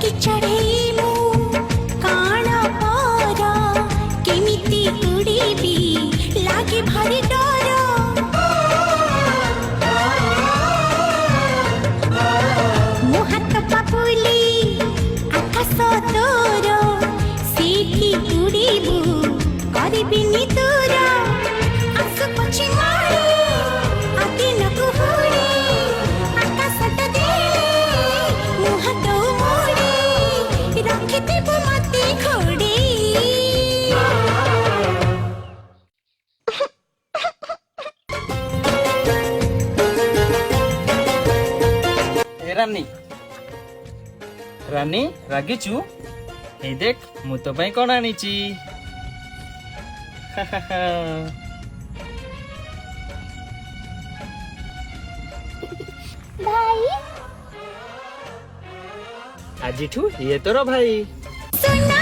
कि चढ़े मु काना पारा केमिति उड़ीबी लागे भारी डर मो हाथ पापुली आकाश तोर सेठी उड़ीबू करबिनी तोर आंसू पछी मारी आगे नकु हुड़ी आकाश दे मो हाथ मोड़ी रखिथिबु मते घोड़ी रानी रानी रागिचु ए देख मु तो पई कोन आनीची भाई आजिठू ये तोर भाई सुना